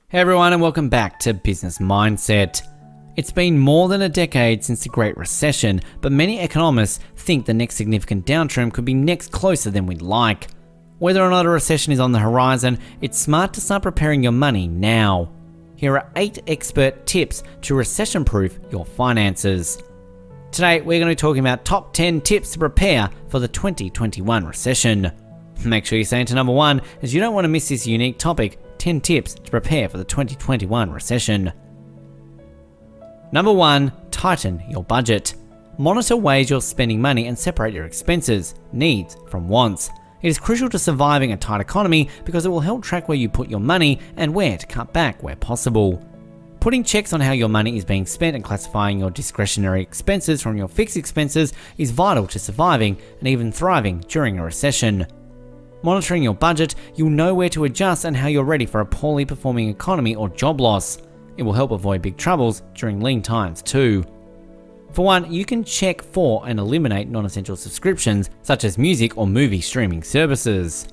Hey everyone, and welcome back to Business Mindset. It's been more than a decade since the Great Recession, but many economists think the next significant downturn could be next closer than we'd like. Whether or not a recession is on the horizon, it's smart to start preparing your money now. Here are 8 expert tips to recession-proof your finances. Today, we're going to be talking about top 10 tips to prepare for the 2021 recession. Make sure you stay into number 1, as you don't want to miss this unique topic, 10 tips to prepare for the 2021 recession. Number 1, tighten your budget. Monitor ways you're spending money and separate your expenses, needs from wants. It is crucial to surviving a tight economy because it will help track where you put your money and where to cut back where possible. Putting checks on how your money is being spent and classifying your discretionary expenses from your fixed expenses is vital to surviving and even thriving during a recession. Monitoring your budget, you'll know where to adjust and how you're ready for a poorly performing economy or job loss. It will help avoid big troubles during lean times too. For one, you can check for and eliminate non-essential subscriptions such as music or movie streaming services.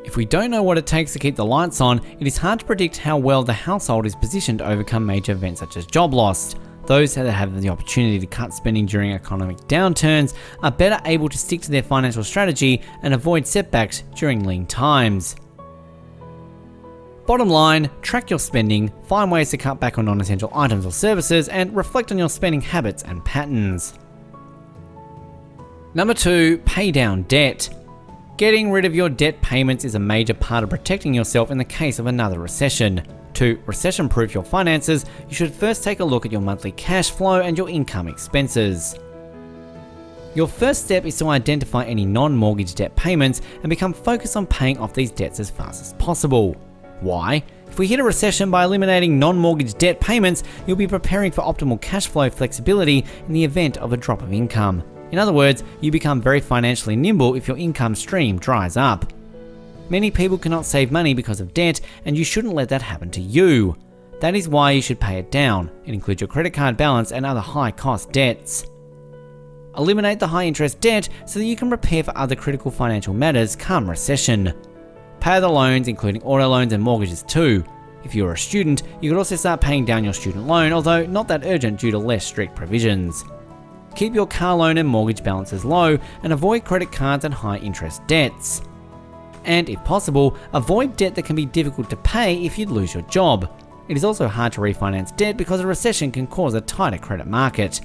If we don't know what it takes to keep the lights on, it is hard to predict how well the household is positioned to overcome major events such as job loss. Those that have the opportunity to cut spending during economic downturns are better able to stick to their financial strategy and avoid setbacks during lean times. Bottom line, track your spending, find ways to cut back on non-essential items or services, and reflect on your spending habits and patterns. Number 2, pay down debt. Getting rid of your debt payments is a major part of protecting yourself in the case of another recession. To recession-proof your finances, you should first take a look at your monthly cash flow and your income expenses. Your first step is to identify any non-mortgage debt payments and become focused on paying off these debts as fast as possible. Why? If we hit a recession by eliminating non-mortgage debt payments, you'll be preparing for optimal cash flow flexibility in the event of a drop of income. In other words, you become very financially nimble if your income stream dries up. Many people cannot save money because of debt, and you shouldn't let that happen to you. That is why you should pay it down. It includes your credit card balance and other high-cost debts. Eliminate the high-interest debt so that you can prepare for other critical financial matters come recession. Pay the loans, including auto loans and mortgages too. If you're a student, you could also start paying down your student loan, although not that urgent due to less strict provisions. Keep your car loan and mortgage balances low and avoid credit cards and high-interest debts. And if possible, avoid debt that can be difficult to pay if you'd lose your job. It is also hard to refinance debt because a recession can cause a tighter credit market.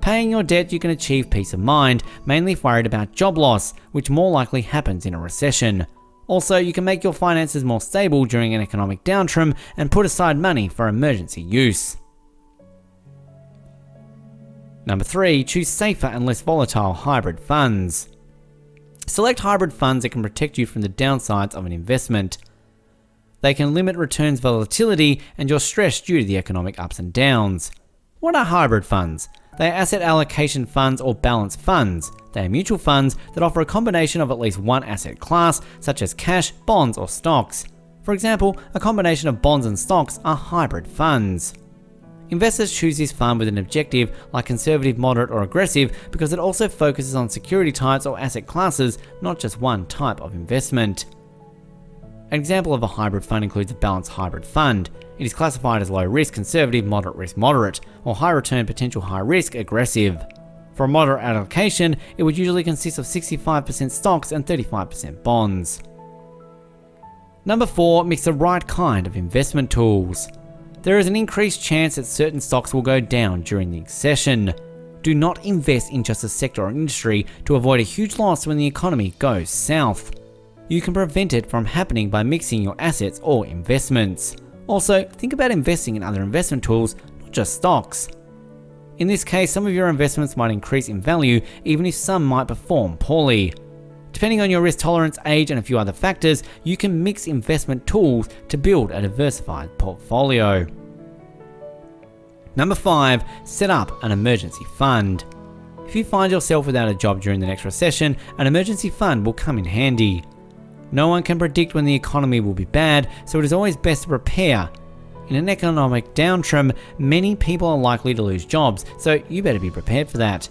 Paying your debt, you can achieve peace of mind, mainly if worried about job loss, which more likely happens in a recession. Also, you can make your finances more stable during an economic downturn and put aside money for emergency use. Number 3, choose safer and less volatile hybrid funds. Select hybrid funds that can protect you from the downsides of an investment. They can limit returns volatility and your stress due to the economic ups and downs. What are hybrid funds? They are asset allocation funds or balanced funds. They are mutual funds that offer a combination of at least one asset class, such as cash, bonds, or stocks. For example, a combination of bonds and stocks are hybrid funds. Investors choose this fund with an objective like conservative, moderate, or aggressive because it also focuses on security types or asset classes, not just one type of investment. An example of a hybrid fund includes a balanced hybrid fund. It is classified as low risk, conservative, moderate risk, moderate, or high return, potential high risk, aggressive. For a moderate allocation, it would usually consist of 65% stocks and 35% bonds. Number 4, mix the right kind of investment tools. There is an increased chance that certain stocks will go down during the recession. Do not invest in just a sector or industry to avoid a huge loss when the economy goes south. You can prevent it from happening by mixing your assets or investments. Also, think about investing in other investment tools, not just stocks. In this case, some of your investments might increase in value, even if some might perform poorly. Depending on your risk tolerance, age, and a few other factors, you can mix investment tools to build a diversified portfolio. Number 5, set up an emergency fund. If you find yourself without a job during the next recession, an emergency fund will come in handy. No one can predict when the economy will be bad, so it is always best to prepare. In an economic downturn, many people are likely to lose jobs, so you better be prepared for that.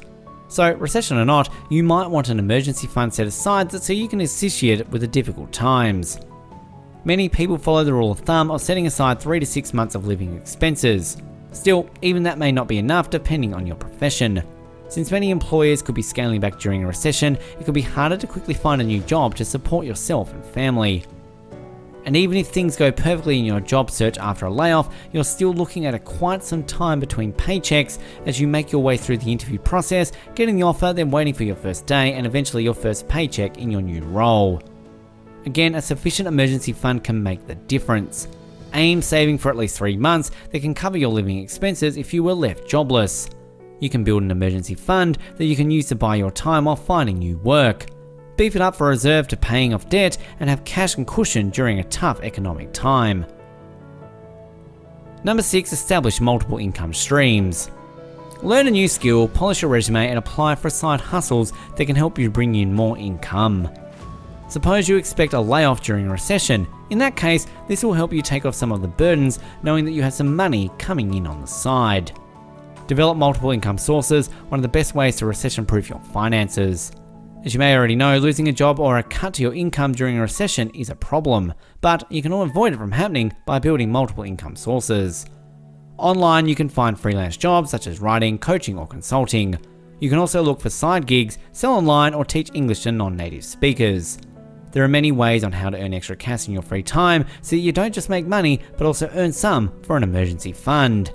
So, recession or not, you might want an emergency fund set aside so you can assist you with the difficult times. Many people follow the rule of thumb of setting aside 3 to 6 months of living expenses. Still, even that may not be enough depending on your profession. Since many employers could be scaling back during a recession, it could be harder to quickly find a new job to support yourself and family. And even if things go perfectly in your job search after a layoff, you're still looking at quite some time between paychecks as you make your way through the interview process, getting the offer, then waiting for your first day, and eventually your first paycheck in your new role. Again, a sufficient emergency fund can make the difference. Aim saving for at least 3 months that can cover your living expenses if you were left jobless. You can build an emergency fund that you can use to buy your time while finding new work. Beef it up for a reserve to paying off debt and have cash and cushion during a tough economic time. Number 6, establish multiple income streams. Learn a new skill, polish your resume, and apply for side hustles that can help you bring in more income. Suppose you expect a layoff during a recession. In that case, this will help you take off some of the burdens, knowing that you have some money coming in on the side. Develop multiple income sources, one of the best ways to recession-proof your finances. As you may already know, losing a job or a cut to your income during a recession is a problem, but you can avoid it from happening by building multiple income sources. Online, you can find freelance jobs such as writing, coaching, or consulting. You can also look for side gigs, sell online, or teach English to non-native speakers. There are many ways on how to earn extra cash in your free time so that you don't just make money, but also earn some for an emergency fund.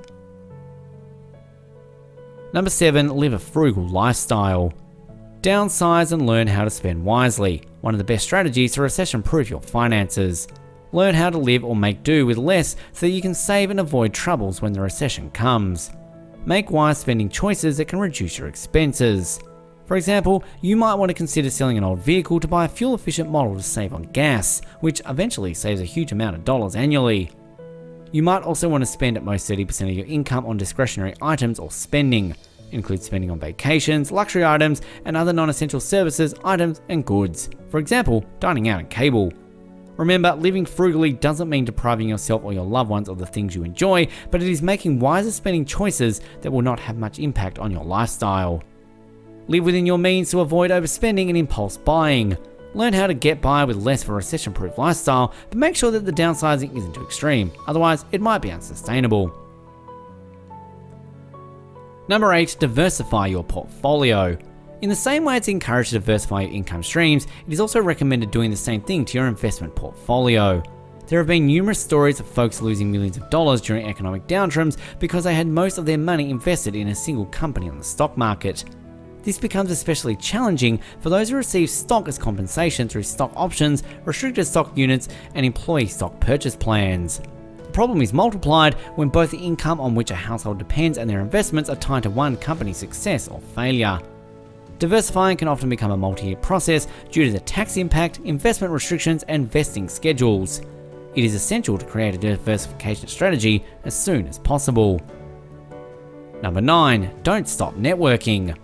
Number 7, live a frugal lifestyle. Downsize and learn how to spend wisely. One of the best strategies to recession-proof your finances. Learn how to live or make do with less so that you can save and avoid troubles when the recession comes. Make wise spending choices that can reduce your expenses. For example, you might want to consider selling an old vehicle to buy a fuel-efficient model to save on gas, which eventually saves a huge amount of dollars annually. You might also want to spend at most 30% of your income on discretionary items or spending. Include spending on vacations, luxury items, and other non-essential services, items, and goods. For example, dining out and cable. Remember, living frugally doesn't mean depriving yourself or your loved ones of the things you enjoy, but it is making wiser spending choices that will not have much impact on your lifestyle. Live within your means to avoid overspending and impulse buying. Learn how to get by with less for a recession-proof lifestyle, but make sure that the downsizing isn't too extreme, otherwise it might be unsustainable. Number 8, diversify your portfolio. In the same way it's encouraged to diversify your income streams, it is also recommended doing the same thing to your investment portfolio. There have been numerous stories of folks losing millions of dollars during economic downturns because they had most of their money invested in a single company on the stock market. This becomes especially challenging for those who receive stock as compensation through stock options, restricted stock units, and employee stock purchase plans. The problem is multiplied when both the income on which a household depends and their investments are tied to one company's success or failure. Diversifying can often become a multi-year process due to the tax impact, investment restrictions, and vesting schedules. It is essential to create a diversification strategy as soon as possible. Number 9, don't stop networking.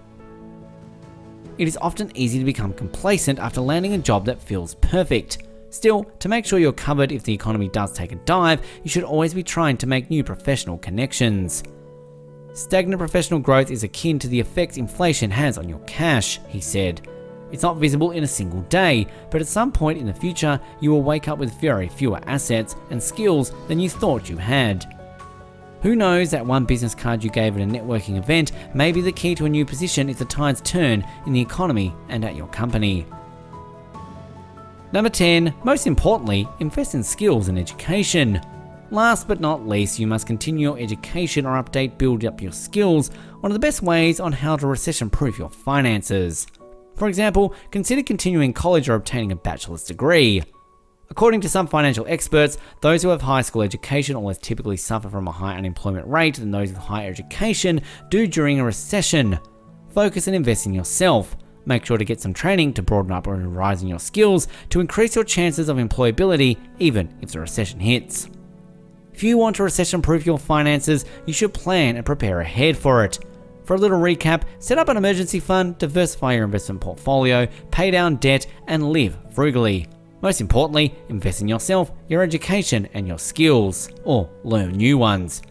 It is often easy to become complacent after landing a job that feels perfect. Still, to make sure you're covered if the economy does take a dive, you should always be trying to make new professional connections. Stagnant professional growth is akin to the effects inflation has on your cash, he said. It's not visible in a single day, but at some point in the future, you will wake up with very fewer assets and skills than you thought you had. Who knows, that one business card you gave at a networking event may be the key to a new position if the tides turn in the economy and at your company. Number 10, most importantly, invest in skills and education. Last but not least, you must continue your education or build up your skills, one of the best ways on how to recession-proof your finances. For example, consider continuing college or obtaining a bachelor's degree. According to some financial experts, those who have high school education always typically suffer from a high unemployment rate than those with higher education do during a recession. Focus and invest in yourself. Make sure to get some training to broaden up and rise in your skills to increase your chances of employability even if the recession hits. If you want to recession-proof your finances, you should plan and prepare ahead for it. For a little recap, set up an emergency fund, diversify your investment portfolio, pay down debt, and live frugally. Most importantly, invest in yourself, your education, and your skills, or learn new ones.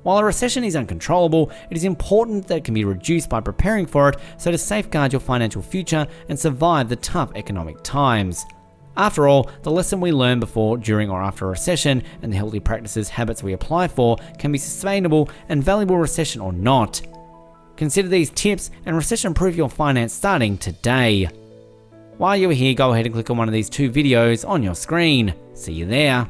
While a recession is uncontrollable, it is important that it can be reduced by preparing for it so to safeguard your financial future and survive the tough economic times. After all, the lesson we learn before, during, or after a recession and the healthy practices, habits we apply for can be sustainable and valuable recession or not. Consider these tips and recession-proof your finance starting today. While you're here, go ahead and click on one of these 2 videos on your screen. See you there.